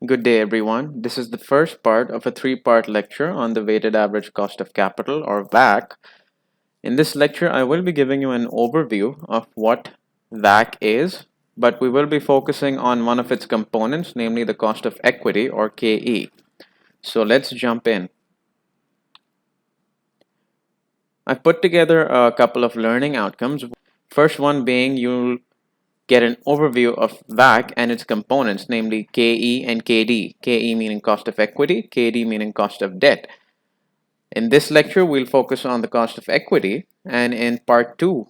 Good day, everyone. This is the first part of a three-part lecture on the weighted average cost of capital, or WACC. In this lecture, I will be giving you an overview of what WACC is, but we will be focusing on one of its components, namely the cost of equity, or KE. So let's jump in. I've put together a couple of learning outcomes. First one being you'll get an overview of WACC and its components, namely KE and KD. KE meaning cost of equity, KD meaning cost of debt. In this lecture, we'll focus on the cost of equity, and in part 2,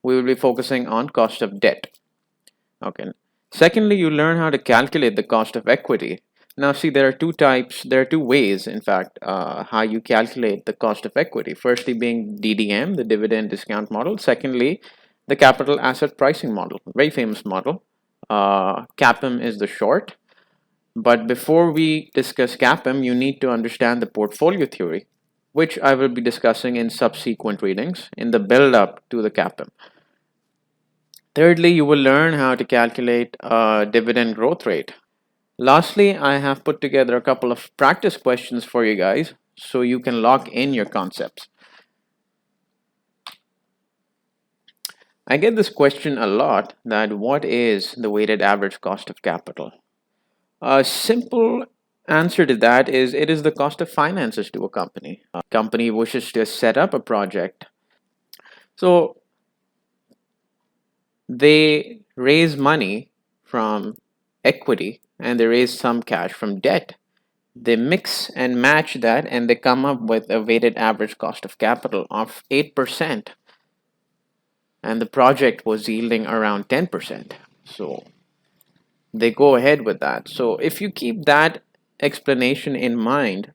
we will be focusing on cost of debt. Okay. Secondly, you learn how to calculate the cost of equity. Now, see, there are two ways, in fact, how you calculate the cost of equity. Firstly, being DDM, the dividend discount model. Secondly, the capital asset pricing model, very famous model. CAPM is the short. But before we discuss CAPM, you need to understand the portfolio theory, which I will be discussing in subsequent readings in the build-up to the CAPM. Thirdly, you will learn how to calculate a dividend growth rate. Lastly, I have put together a couple of practice questions for you guys so you can lock in your concepts. I get this question a lot, that what is the weighted average cost of capital? A simple answer to that is it is the cost of finances to a company. A company wishes to set up a project. So they raise money from equity and they raise some cash from debt. They mix and match that and they come up with a weighted average cost of capital of 8%. And the project was yielding around 10%. So they go ahead with that. So if you keep that explanation in mind,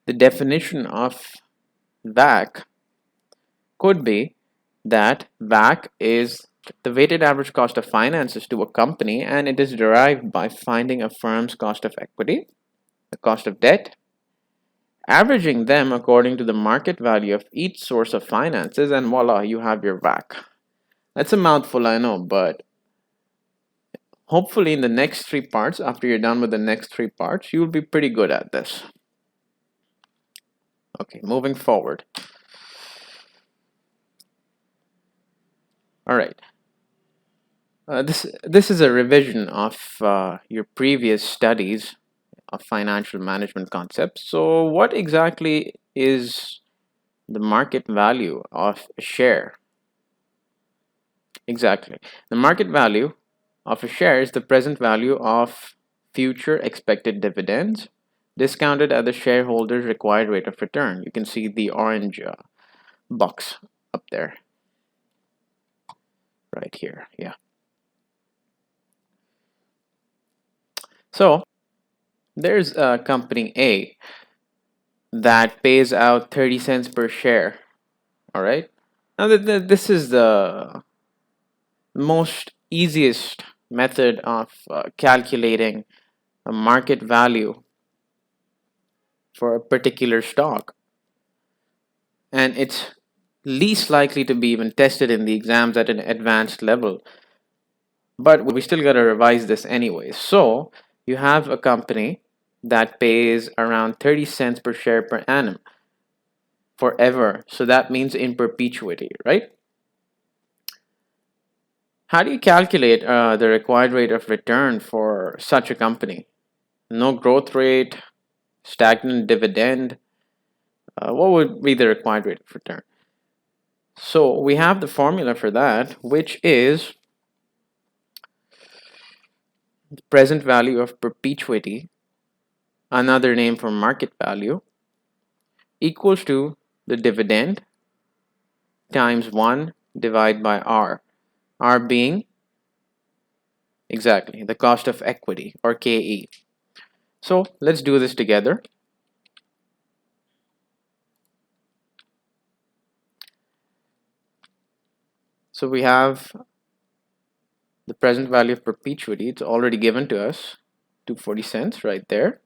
the definition of WACC could be that WACC is the weighted average cost of finances to a company, and it is derived by finding a firm's cost of equity, the cost of debt, averaging them according to the market value of each source of finances, and voila, you have your WACC. That's a mouthful, I know, but hopefully in the next three parts, after you're done with the next three parts, you'll be pretty good at this. Okay, moving forward. All right. This is a revision of your previous studies of financial management concepts. So what exactly is the market value of a share? Exactly. The market value of a share is the present value of future expected dividends discounted at the shareholder's required rate of return. You can see the orange box up there. Right here, yeah. So there's a company A that pays out 30 cents per share. All right. Now this is the most easiest method of calculating a market value for a particular stock, and it's least likely to be even tested in the exams at an advanced level, but we still got to revise this anyway. So you have a company that pays around 30 cents per share per annum forever, so that means in perpetuity, right? How do you calculate the required rate of return for such a company? No growth rate, stagnant dividend. What would be the required rate of return? So we have the formula for that, which is the present value of perpetuity, another name for market value, equals to the dividend times 1 divided by R. R being exactly the cost of equity, or KE. So let's do this together. So we have the present value of perpetuity. It's already given to us, 240 cents right there.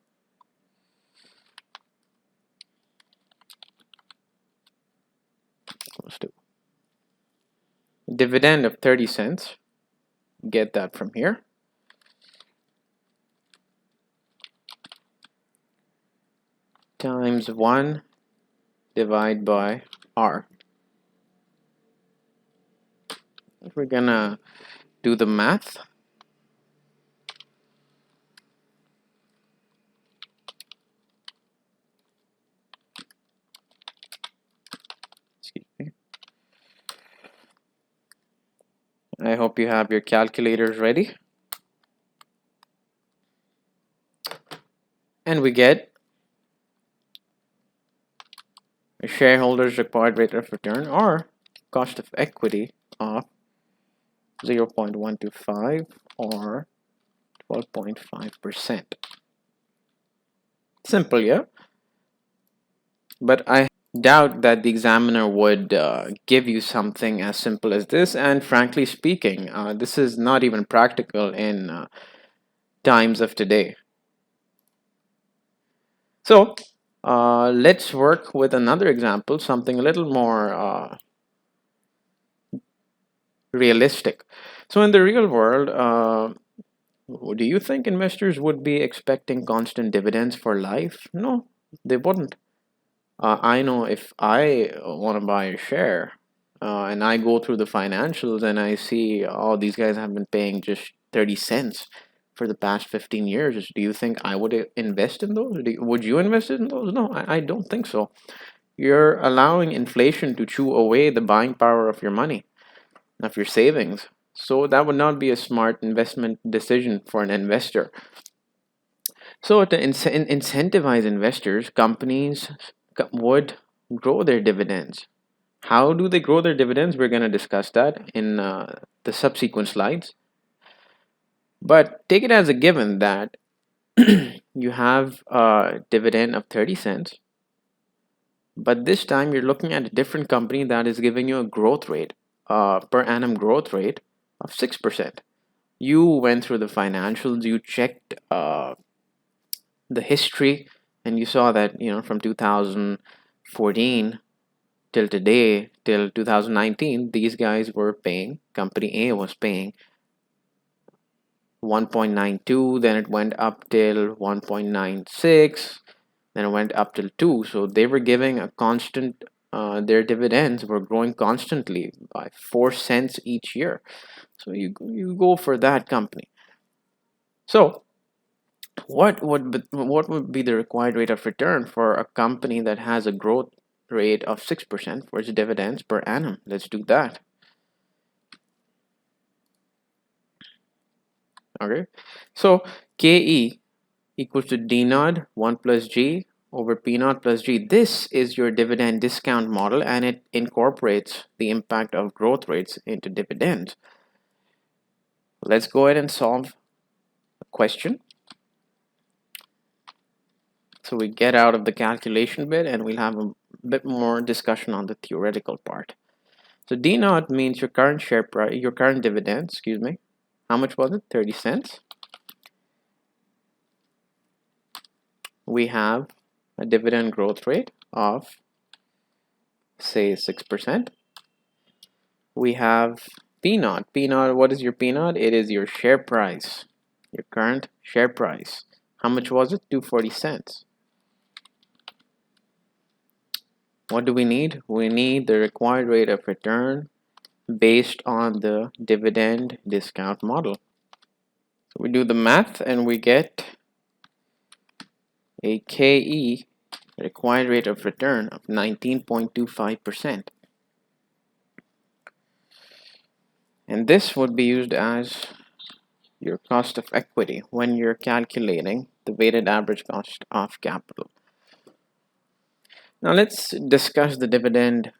Equals to dividend of 30 cents. Get that from here. times 1 divided by R. If we're gonna do the math, excuse me, I hope you have your calculators ready. And we get a shareholders required rate of return or cost of equity of 0.125 or 12.5%. Simple, yeah? But I doubt that the examiner would give you something as simple as this, and frankly speaking, this is not even practical in times of today. So let's work with another example, something a little more realistic. So in the real world, do you think investors would be expecting constant dividends for life? No, they wouldn't. I know if I want to buy a share and I go through the financials and I see, oh, these guys have been paying just 30 cents for the past 15 years. Do you think I would invest in those? Would you invest in those? No, I don't think so. You're allowing inflation to chew away the buying power of your money, of your savings. So that would not be a smart investment decision for an investor. So to incentivize investors, companies would grow their dividends. How do they grow their dividends? We're going to discuss that in the subsequent slides. But take it as a given that you have a dividend of 30 cents, but this time you're looking at a different company that is giving you a growth rate, per annum growth rate of 6%. You went through the financials, you checked the history, and you saw that, from 2014 till today, till 2019, these guys were paying, company A was paying 1.92, then it went up till 1.96, then it went up till 2. So they were giving a constant, their dividends were growing constantly by 4 cents each year. So you go for that company. So what would be the required rate of return for a company that has a growth rate of 6% for its dividends per annum? Let's do that. Okay, so KE equals to D naught 1 plus G over P naught plus G. This is your dividend discount model, and it incorporates the impact of growth rates into dividends. Let's go ahead and solve a question. So we get out of the calculation bit and we'll have a bit more discussion on the theoretical part. So D naught means your current share price, your current dividend, excuse me. How much was it? 30 cents. We have a dividend growth rate of, say, 6%. We have P naught. P naught, what is your P naught? It is your share price, your current share price. How much was it? 240 cents. What do we need? We need the required rate of return based on the dividend discount model. So we do the math and we get a KE, required rate of return, of 19.25%. And this would be used as your cost of equity when you're calculating the weighted average cost of capital. Now let's discuss the dividend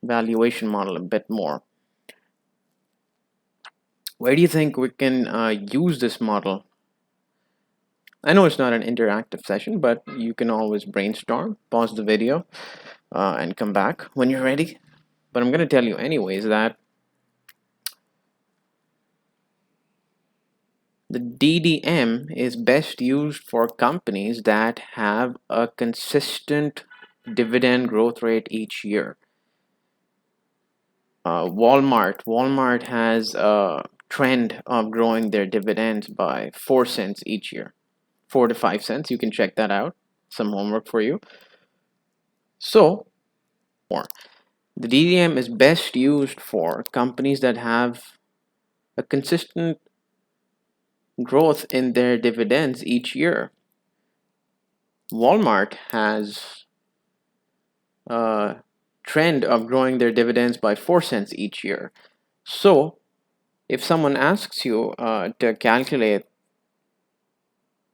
valuation model a bit more. Where do you think we can use this model? I know it's not an interactive session, but you can always brainstorm, pause the video, and come back when you're ready. But I'm going to tell you anyways that the DDM is best used for companies that have a consistent dividend growth rate each year. Walmart has a trend of growing their dividends by 4 cents each year, 4 to 5 cents. You can check that out. some homework for you. So, the DDM is best used for companies that have a consistent growth in their dividends each year. Walmart has a trend of growing their dividends by 4 cents each year. So, if someone asks you to calculate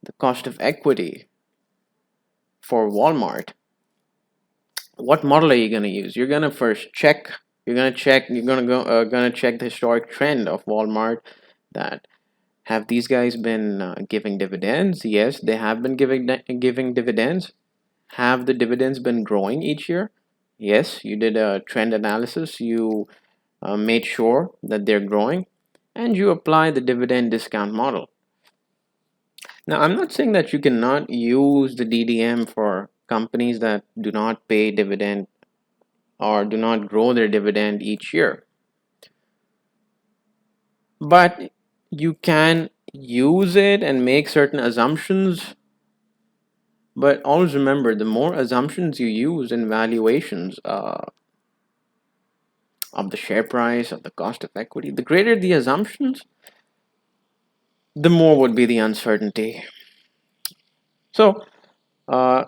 the cost of equity for Walmart, what model are you going to use? You're going to first check. You're going to check the historic trend of Walmart. That have these guys been giving dividends? Yes, they have been giving dividends. Have the dividends been growing each year? Yes, you did a trend analysis. You made sure that they're growing, and you apply the dividend discount model. Now, I'm not saying that you cannot use the DDM for companies that do not pay dividend or do not grow their dividend each year. But you can use it and make certain assumptions. But always remember, the more assumptions you use in valuations of the share price, of the cost of equity, the greater the assumptions, the more would be the uncertainty. So, uh,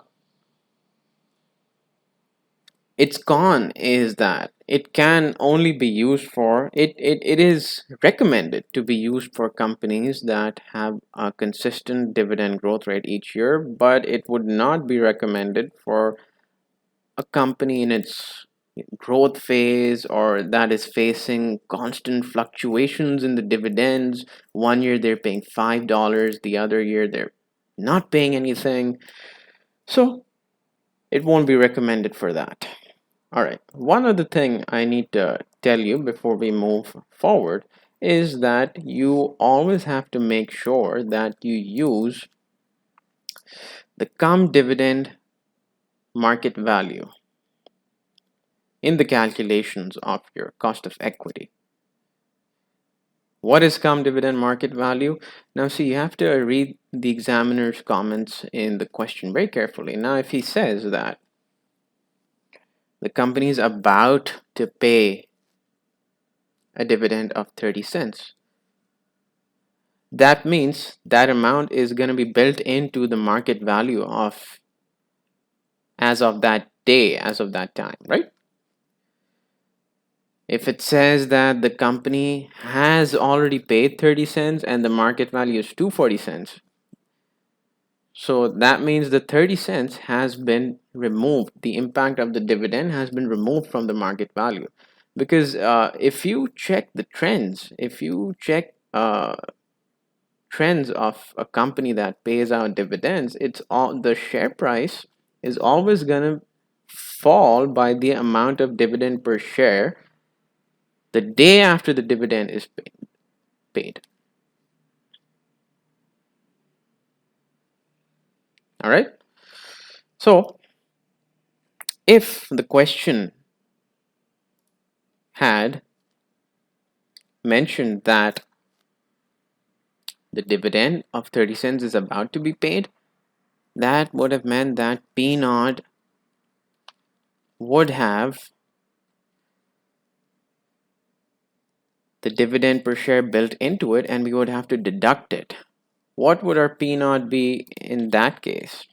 its con is that it can only be used for it is recommended to be used for companies that have a consistent dividend growth rate each year, but it would not be recommended for a company in its growth phase or that is facing constant fluctuations in the dividends. One year they're paying $5, the other year they're not paying anything. So it won't be recommended for that. All right, one other thing I need to tell you before we move forward is that you always have to make sure that you use the cum dividend market value in the calculations of your cost of equity. What is cum dividend market value? Now, see, you have to read the examiner's comments in the question very carefully. Now, if he says that the company is about to pay a dividend of 30 cents, that means that amount is going to be built into the market value of as of that day, as of that time, right? If it says that the company has already paid 30 cents and the market value is 240 cents, so that means the 30 cents has been removed. The impact of the dividend has been removed from the market value. Because if you check the trends, if you check trends of a company that pays out dividends, it's all the share price is always going to fall by the amount of dividend per share the day after the dividend is paid. All right. So if the question had mentioned that the dividend of 30 cents is about to be paid, that would have meant that P naught would have the dividend per share built into it and we would have to deduct it. What would our P naught be in that case?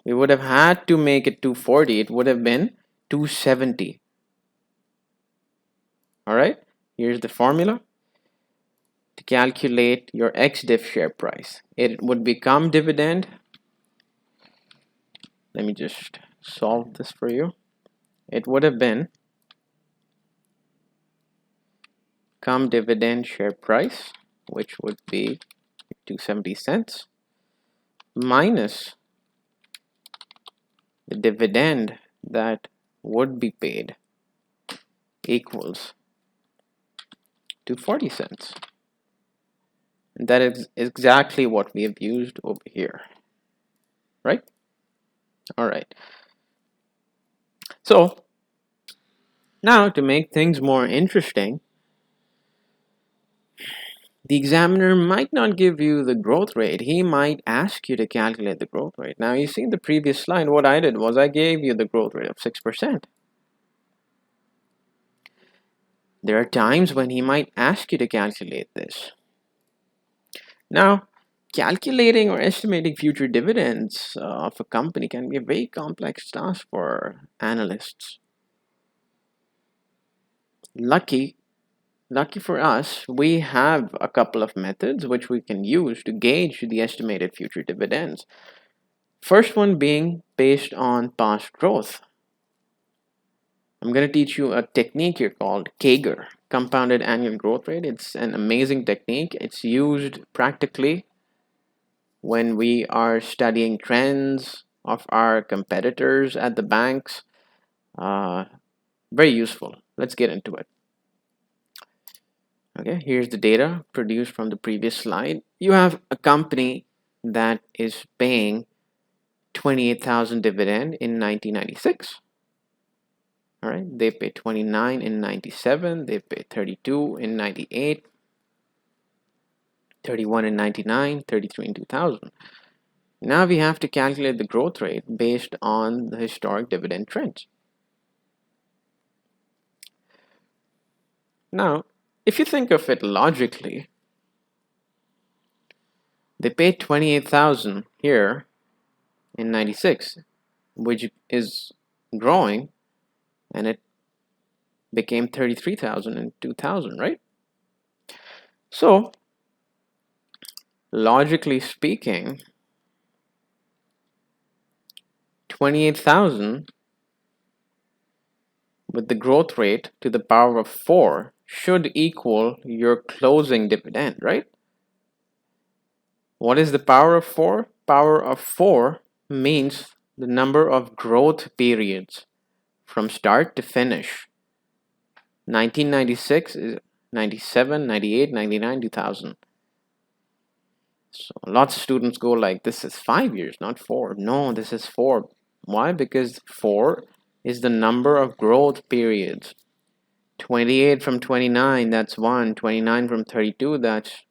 We would have had to make it 240. It would have been 270. All right, here's the formula to calculate your ex-div share price. It would become dividend. Let me just solve this for you. It would have been cum dividend share price, which would be 270 cents, minus the dividend that would be paid equals 240 cents. And that is exactly what we have used over here, right? All right. So now to make things more interesting, the examiner might not give you the growth rate. He might ask you to calculate the growth rate. Now, you see in the previous slide, what I did was I gave you the growth rate of 6%. There are times when he might ask you to calculate this. Now, calculating or estimating future dividends of a company can be a very complex task for analysts. Lucky for us, we have a couple of methods which we can use to gauge the estimated future dividends. First one being based on past growth. I'm going to teach you a technique here called CAGR, compounded annual growth rate. It's an amazing technique. It's used practically when we are studying trends of our competitors at the banks. Very useful. Let's get into it. Okay, here's the data produced from the previous slide. You have a company that is paying 28,000 dividend in 1996. All right, they pay 29 in 97, they pay 32 in 98, 31 in 99, 33 in 2000. Now we have to calculate the growth rate based on the historic dividend trends. Now, if you think of it logically, they paid 28,000 here in 96, which is growing, and it became 33,000 in 2000, right? So, logically speaking, 28,000 with the growth rate to the power of 4 should equal your closing dividend, right? What is the power of 4? Power of 4 means the number of growth periods from start to finish. 1996 is 97, 98, 99, 2000. So lots of students go like, this is 5 years, not 4. No, this is 4. Why? Because 4 is the number of growth periods. 28 from 29, that's 1. 29 from 32, that's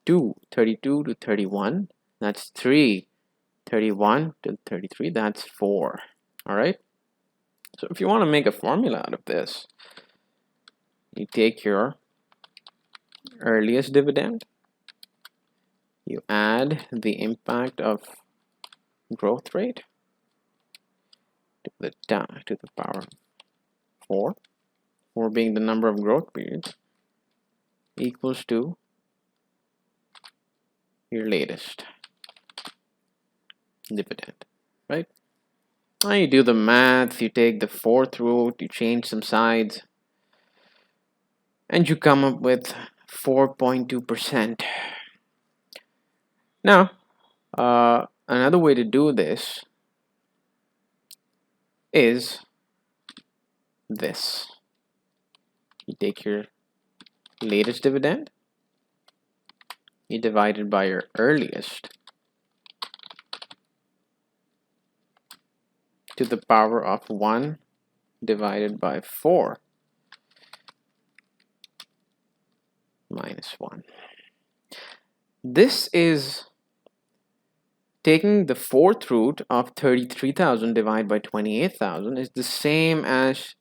2. 32 to 31, that's 3. 31 to 33, that's 4. All right? So if you want to make a formula out of this, you take your earliest dividend, you add the impact of growth rate to the power of 4, 4 being the number of growth periods, equals to your latest dividend, right? Now you do the math, you take the fourth root, you change some sides, and you come up with 4.2%. Now, another way to do this is this. You take your latest dividend, you divide it by your earliest to the power of 1 divided by 4 minus 1. This is taking the fourth root of 33,000 divided by 28,000 is the same as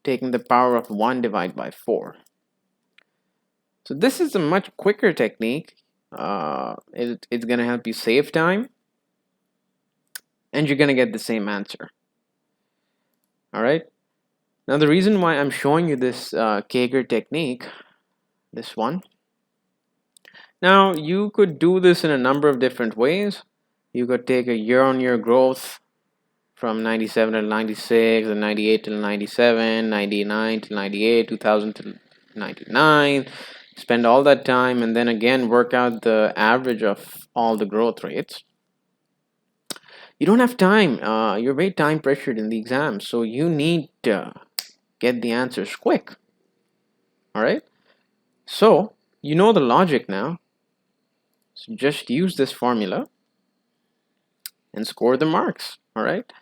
taking the power of 1 divided by 4. So this is a much quicker technique. It's going to help you save time, and you're going to get the same answer. All right. Now the reason why I'm showing you this CAGR technique, this one. Now you could do this in a number of different ways. You could take a year-on-year growth from 97 to 96, and 98 to 97, 99 to 98, 2000 to 99. Spend all that time and then again work out the average of all the growth rates. You don't have time. You're very time pressured in the exam, so you need to get the answers quick. All right. So you know the logic now. So just use this formula and score the marks. All right.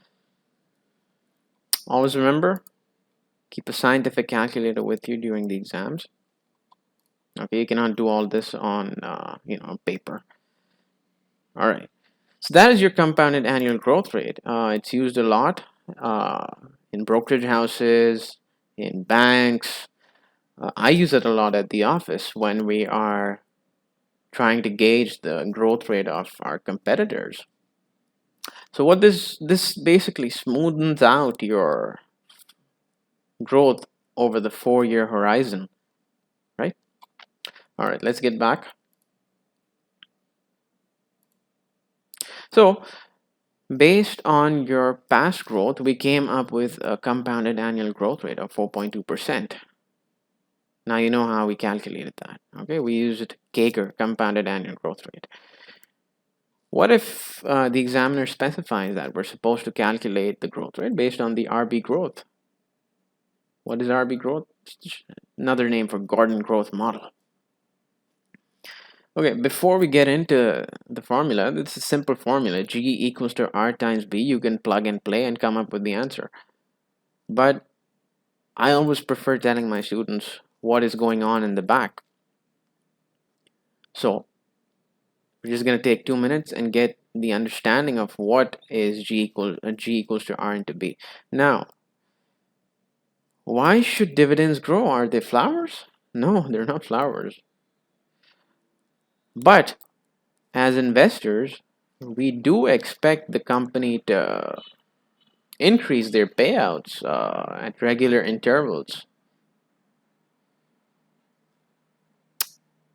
Always remember, keep a scientific calculator with you during the exams. Okay, you cannot do all this on paper. All right. So that is your compounded annual growth rate. It's used a lot uh, in brokerage houses, in banks. I use it a lot at the office when we are trying to gauge the growth rate of our competitors. So what this basically smoothens out your growth over the 4-year horizon, right? All right, let's get back. So based on your past growth, we came up with a compounded annual growth rate of 4.2%. Now you know how we calculated that. Okay, we used CAGR, compounded annual growth rate. What if the examiner specifies that we're supposed to calculate the growth rate based on the RB growth? What is RB growth? Another name for Gordon growth model. Okay, before we get into the formula, it's a simple formula. G equals to R times B. You can plug and play and come up with the answer. But I always prefer telling my students what is going on in the back. So we're just going to take 2 minutes and get the understanding of what is G equals to R into B. Now, why should dividends grow? Are they flowers? No, they're not flowers. But as investors, we do expect the company to increase their payouts at regular intervals.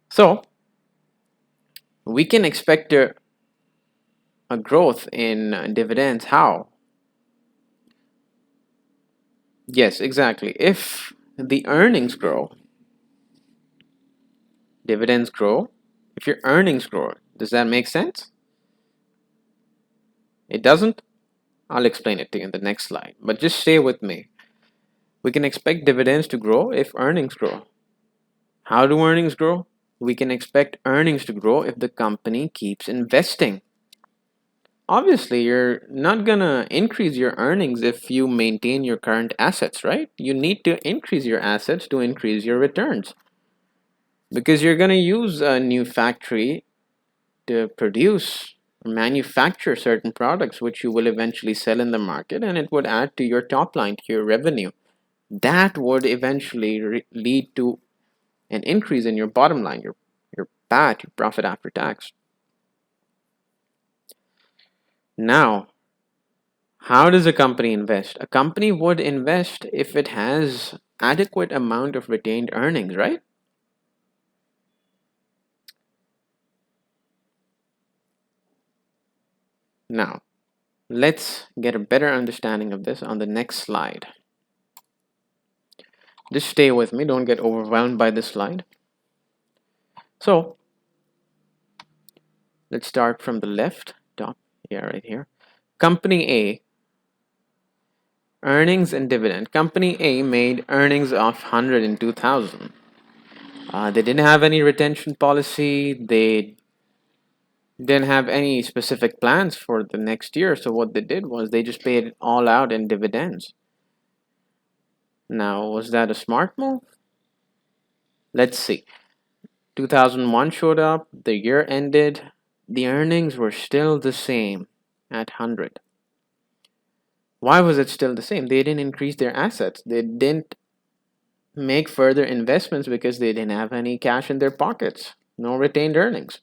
So we can expect a growth in dividends. How? Yes, exactly. If the earnings grow, dividends grow. If your earnings grow, does that make sense? It doesn't? I'll explain it to you in the next slide. But just stay with me. We can expect dividends to grow if earnings grow. How do earnings grow? We can expect earnings to grow if the company keeps investing. Obviously, you're not gonna increase your earnings if you maintain your current assets, right? You need to increase your assets to increase your returns. Because you're gonna use a new factory to produce or manufacture certain products which you will eventually sell in the market, and it would add to your top line, to your revenue. That would eventually lead to an increase in your bottom line, your PAT, your profit after tax. Now, how does a company invest? A company would invest if it has adequate amount of retained earnings, right? Now, let's get a better understanding of this on the next slide. Just stay with me, don't get overwhelmed by this slide. So, let's start from the left, top, yeah, right here. Company A, earnings and dividend. Company A made earnings of 100 in 2000. They didn't have any retention policy. They didn't have any specific plans for the next year. So what they did was they just paid it all out in dividends. Now, was that a smart move? Let's see. 2001 showed up. The year ended. The earnings were still the same at 100. Why was it still the same? They didn't increase their assets. They didn't make further investments because they didn't have any cash in their pockets. No retained earnings.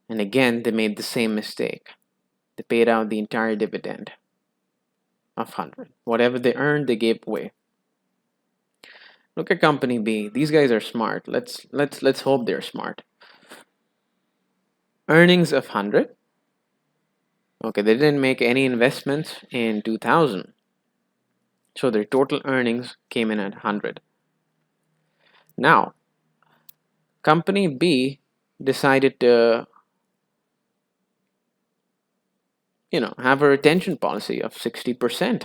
And again, they made the same mistake. They paid out the entire dividend of 100. Whatever they earned, they gave away. Look at company B. These guys are smart. Let's hope they're smart. Earnings of 100. Okay, they didn't make any investments in 2000. So their total earnings came in at 100. Now, company B decided to have a retention policy of 60%.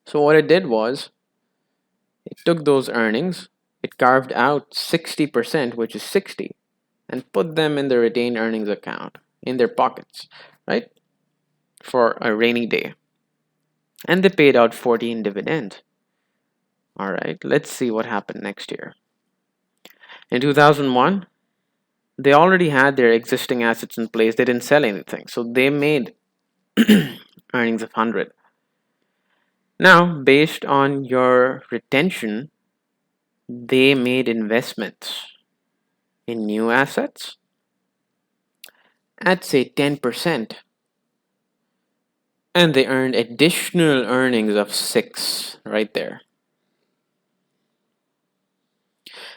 So what it did was it took those earnings, it carved out 60%, which is 60, and put them in the retained earnings account in their pockets, right? For a rainy day. And they paid out 40 in dividends. All right, let's see what happened next year. In 2001, they already had their existing assets in place. They didn't sell anything, so they made earnings of 100. Now, based on your retention, they made investments in new assets at say 10%, and they earned additional earnings of 6 right there.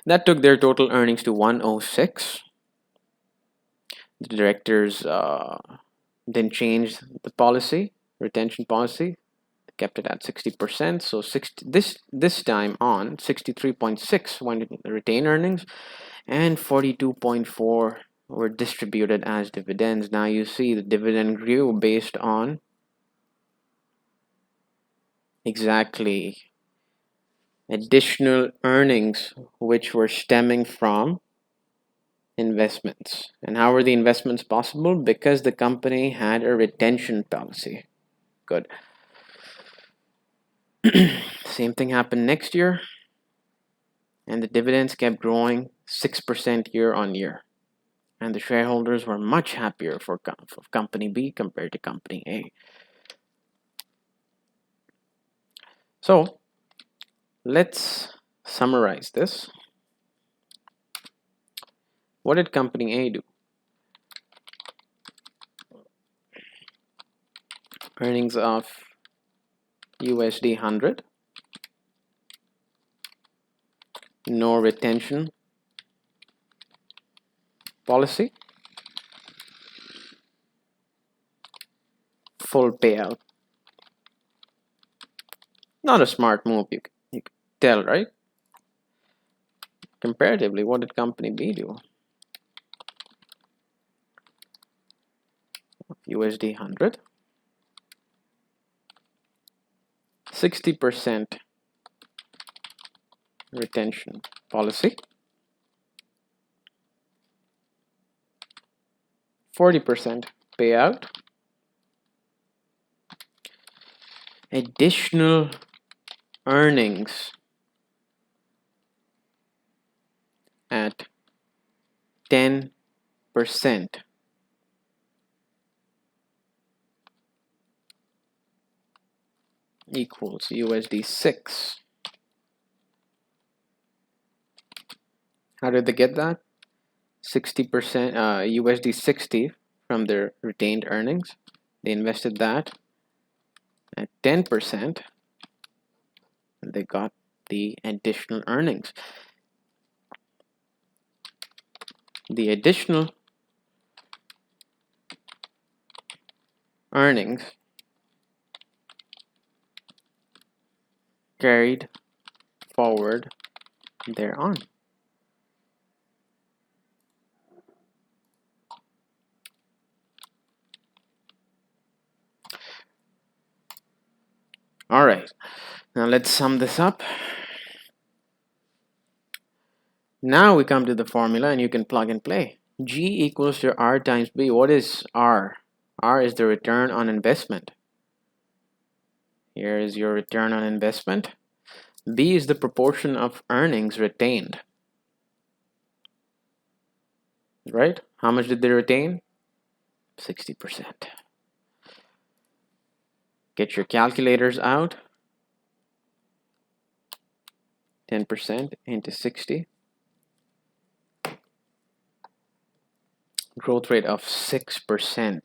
That took their total earnings to 106. The directors didn't change the policy, retention policy, kept it at 60%. So this time on 63.6 went into retained earnings, and 42.4 were distributed as dividends. Now you see the dividend grew based on exactly additional earnings which were stemming from investments. And how were the investments possible? Because the company had a retention policy. Good. Same thing happened next year, and the dividends kept growing 6% year on year. And the shareholders were much happier for company B compared to company A. So let's summarize this. What did company A do? Earnings of USD 100, no retention policy, full payout. Not a smart move, you can tell, right? Comparatively, what did company B do? USD 100, 60% retention policy, 40% payout, additional earnings at 10% equals USD 6. How did they get that? 60% USD 60 from their retained earnings. They invested that at 10%, and they got the additional earnings. The additional earnings carried forward thereon. All right, now let's sum this up. Now we come to the formula, and you can plug and play. G equals to R times B. What is R? R is the return on investment. Here is your return on investment. B is the proportion of earnings retained. Right? How much did they retain? 60%. Get your calculators out. 10% into 60. Growth rate of 6%.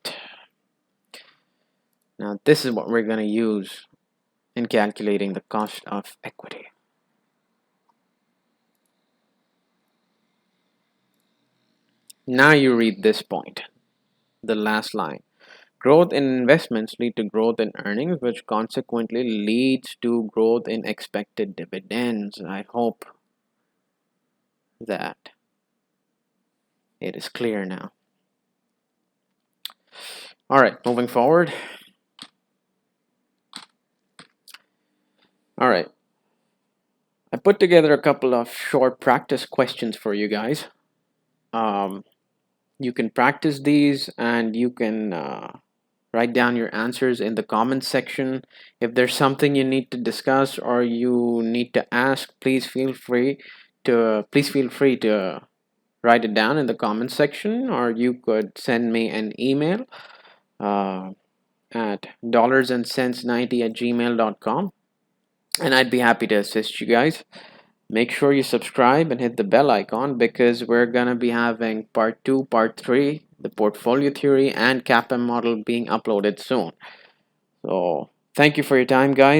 Now this is what we're going to use in calculating the cost of equity. Now you read this point, the last line. Growth in investments lead to growth in earnings, which consequently leads to growth in expected dividends. I hope that it is clear now. All right, moving forward. All right. I put together a couple of short practice questions for you guys. You can practice these, and you can Write down your answers in the comments section. If there's something you need to discuss or you need to ask, please feel free to write it down in the comments section, or you could send me an email uh, at dollarsandcents90@gmail.com, and I'd be happy to assist you guys. Make sure you subscribe and hit the bell icon, because we're gonna be having part 2, part 3, the portfolio theory and CAPM model being uploaded soon. So thank you for your time, guys.